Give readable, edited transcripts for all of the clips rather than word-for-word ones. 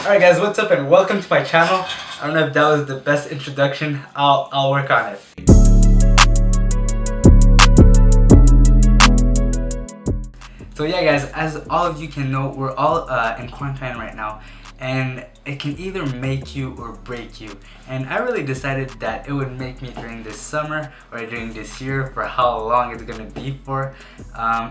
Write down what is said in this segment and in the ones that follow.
Alright guys, what's up and welcome to my channel. I don't know if that was the best introduction. I'll work on it. So yeah guys, as all of you can know, we're all in quarantine right now, and it can either make you or break you. And I really decided that it would make me during this summer or during this year, for how long it's gonna be for,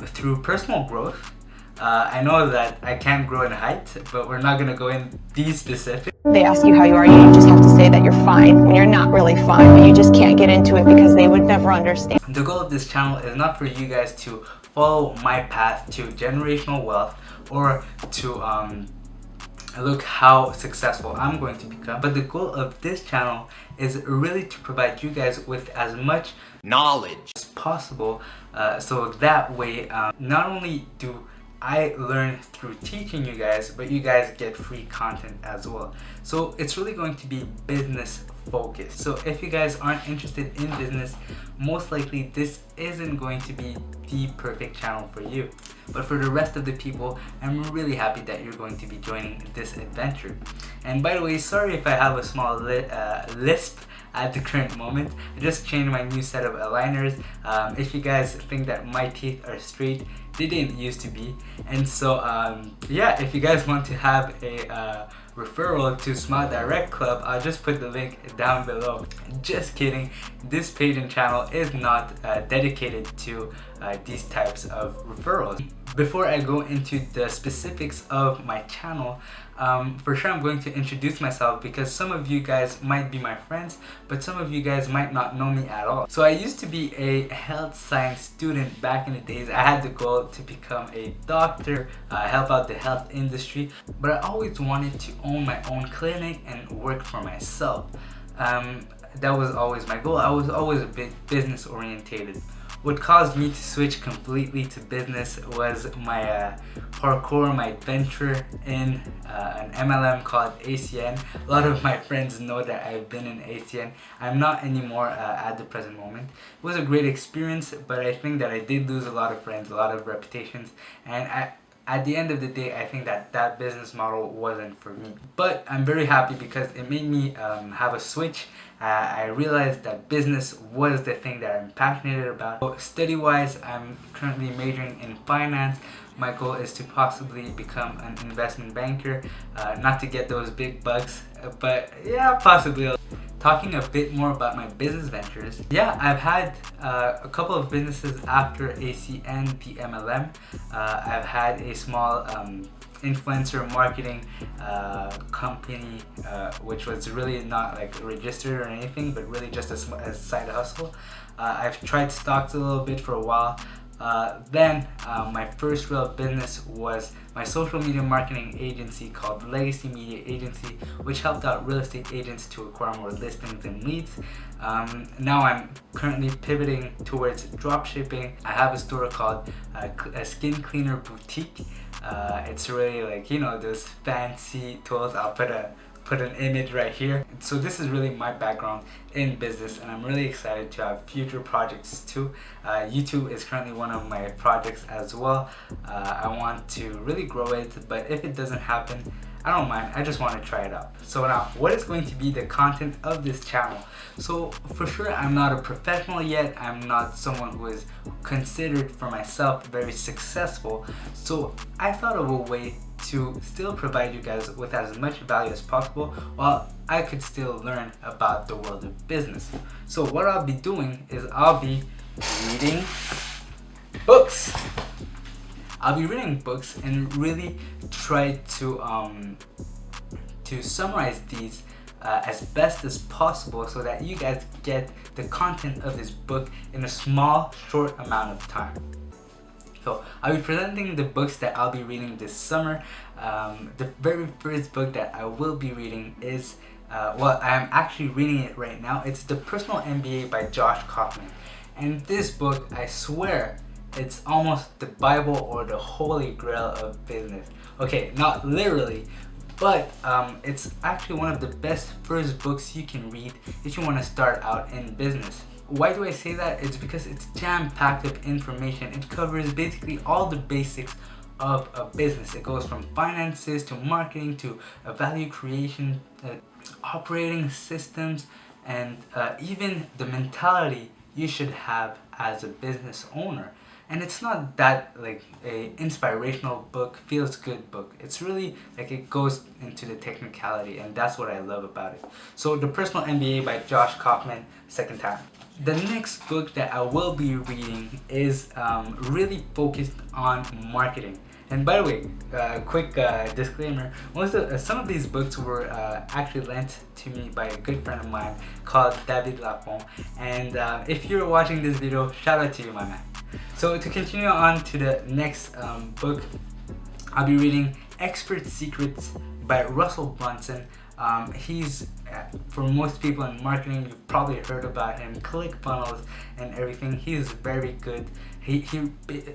through personal growth. I know that I can grow in height, but we're not gonna go in these specifics. They ask you how you are, you just have to say that you're fine when you're not really fine, but you just can't get into it because they would never understand. The goal of this channel is not for you guys to follow my path to generational wealth or to look how successful I'm going to become, but the goal of this channel is really to provide you guys with as much knowledge as possible, so that way not only do I learn through teaching you guys, but you guys get free content as well. So it's really going to be business focused. So if you guys aren't interested in business, most likely this isn't going to be the perfect channel for you. But for the rest of the people, I'm really happy that you're going to be joining this adventure. And by the way, sorry if I have a small lisp at the current moment. I just changed my new set of aligners. If you guys think that my teeth are straight, they didn't used to be. And so yeah, if you guys want to have a referral to Smile Direct Club, I'll just put the link down below. Just kidding, this page and channel is not dedicated to these types of referrals. Before I go into the specifics of my channel, for sure I'm going to introduce myself, because some of you guys might be my friends, but some of you guys might not know me at all. So I used to be a health science student back in the days. I had the goal to become a doctor, help out the health industry, but I always wanted to own my own clinic and work for myself. That was always my goal. I was always a bit business orientated. What caused me to switch completely to business was my parkour, my adventure in an MLM called ACN. A lot of my friends know that I've been in ACN. I'm not anymore at the present moment. It was a great experience, but I think that I did lose a lot of friends, a lot of reputations, and at the end of the day, I think that that business model wasn't for me. But I'm very happy because it made me have a switch. I realized that business was the thing that I'm passionate about. So study-wise, I'm currently majoring in finance. My goal is to possibly become an investment banker, not to get those big bucks, but yeah, possibly. Talking a bit more about my business ventures, yeah, I've had a couple of businesses after ACN, the MLM. I've had a small influencer marketing company, which was really not like registered or anything, but really just a side hustle. I've tried stocks a little bit for a while. Then my first real business was my social media marketing agency called Legacy Media Agency, which helped out real estate agents to acquire more listings and leads. Now I'm currently pivoting towards dropshipping. I have a store called a Skin Cleaner Boutique. It's really like, you know, those fancy tools. I'll put an image right here. So this is really my background in business, and I'm really excited to have future projects too. YouTube is currently one of my projects as well. I want to really grow it, but if it doesn't happen, I don't mind. I just want to try it out. So now, what is going to be the content of this channel? So for sure, I'm not a professional yet. I'm not someone who is considered for myself very successful. So I thought of a way to still provide you guys with as much value as possible while I could still learn about the world of business. So what I'll be doing is I'll be reading books. I'll be reading books and really try to summarize these as best as possible so that you guys get the content of this book in a small, short amount of time. So I'll be presenting the books that I'll be reading this summer. The very first book that I will be reading is, well, I'm actually reading it right now. It's The Personal MBA by Josh Kaufman. And this book, I swear, it's almost the Bible or the holy grail of business. Okay, not literally, but it's actually one of the best first books you can read if you want to start out in business. Why do I say that? It's because it's jam-packed with information. It covers basically all the basics of a business. It goes from finances to marketing to value creation, operating systems, and even the mentality you should have as a business owner. And it's not that like a inspirational book, feels good book. It's really like it goes into the technicality, and that's what I love about it. So The Personal MBA by Josh Kaufman, second time. The next book that I will be reading is really focused on marketing. And by the way, quick disclaimer, some of these books were actually lent to me by a good friend of mine called David Lapon. And if you're watching this video, shout out to you, my man. So to continue on to the next book, I'll be reading Expert Secrets by Russell Brunson. He's, for most people in marketing, you've probably heard about him, ClickFunnels and everything. He's very good. He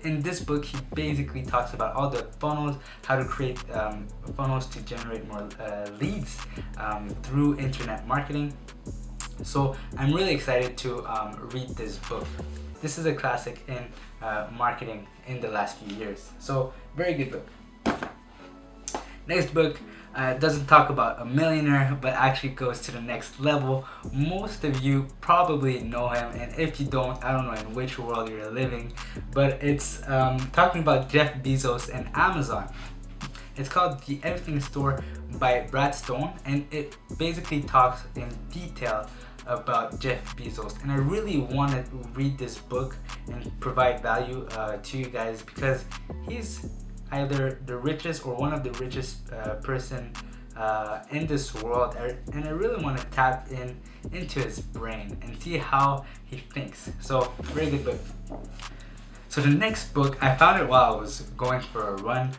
in this book, he basically talks about all the funnels, how to create funnels to generate more leads through internet marketing. So I'm really excited to read this book. This is a classic in marketing in the last few years. So very good book. Next book doesn't talk about a millionaire, but actually goes to the next level. Most of you probably know him, and if you don't, I don't know in which world you're living, but it's talking about Jeff Bezos and Amazon. It's called The Everything Store by Brad Stone, and it basically talks in detail about Jeff Bezos. And I really want to read this book and provide value to you guys, because he's either the richest or one of the richest person in this world, and I really want to tap into his brain and see how he thinks. So very good book. So the next book, I found it while I was going for a run.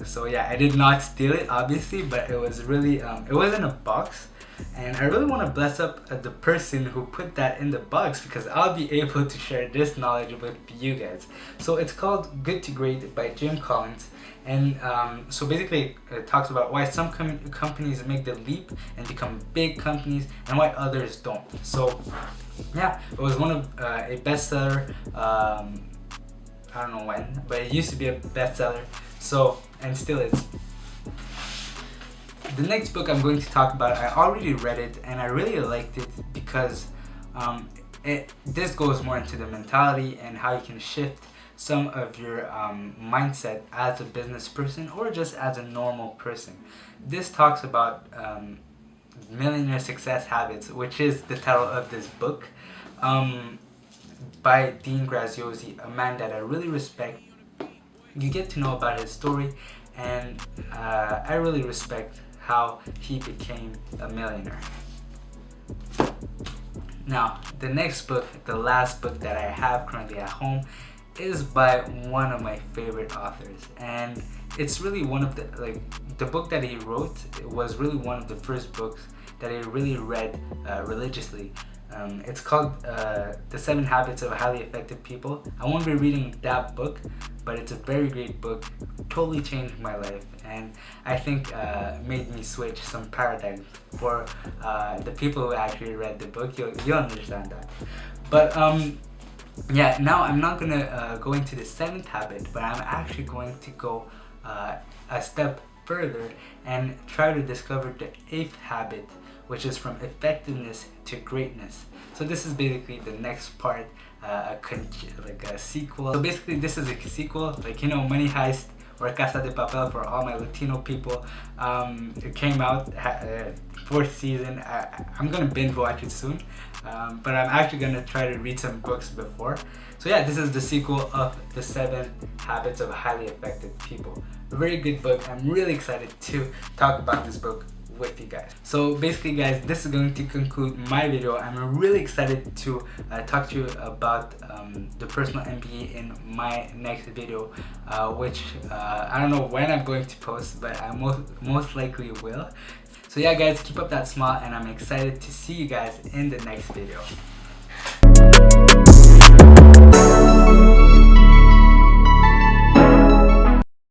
So yeah, I did not steal it obviously, but it was really it was in a box. And I really want to bless up the person who put that in the box, because I'll be able to share this knowledge with you guys. So it's called Good to Great by Jim Collins. And so basically it talks about why some companies make the leap and become big companies and why others don't. So yeah, it was one of a bestseller. I don't know when, but it used to be a bestseller. So, and still is. The next book I'm going to talk about, I already read it and I really liked it, because this goes more into the mentality and how you can shift some of your mindset as a business person or just as a normal person. This talks about Millionaire Success Habits, which is the title of this book, by Dean Graziosi, a man that I really respect. You get to know about his story, and I really respect how he became a millionaire. Now, the next book, the last book that I have currently at home, is by one of my favorite authors, and it's really one of the book that he wrote. It was really one of the first books that I really read religiously. It's called The 7 Habits of Highly Effective People. I won't be reading that book, but it's a very great book. Totally changed my life, and I think made me switch some paradigms. For the people who actually read the book, you'll understand that. But yeah, now I'm not gonna go into the 7th habit, but I'm actually going to go a step further and try to discover the 8th habit, which is from effectiveness to greatness. So this is basically the next part, like a sequel. So basically this is a sequel, like, you know, Money Heist or Casa de Papel for all my Latino people. It came out 4th season. I'm gonna binge watch it soon, but I'm actually gonna try to read some books before. So yeah, this is the sequel of The 7 Habits of Highly Effective People. A very good book. I'm really excited to talk about this book with you guys. So basically guys, this is going to conclude my video. I'm really excited to talk to you about the Personal MBA in my next video, which I don't know when I'm going to post, but I most likely will. So yeah guys, keep up that smile, and I'm excited to see you guys in the next video.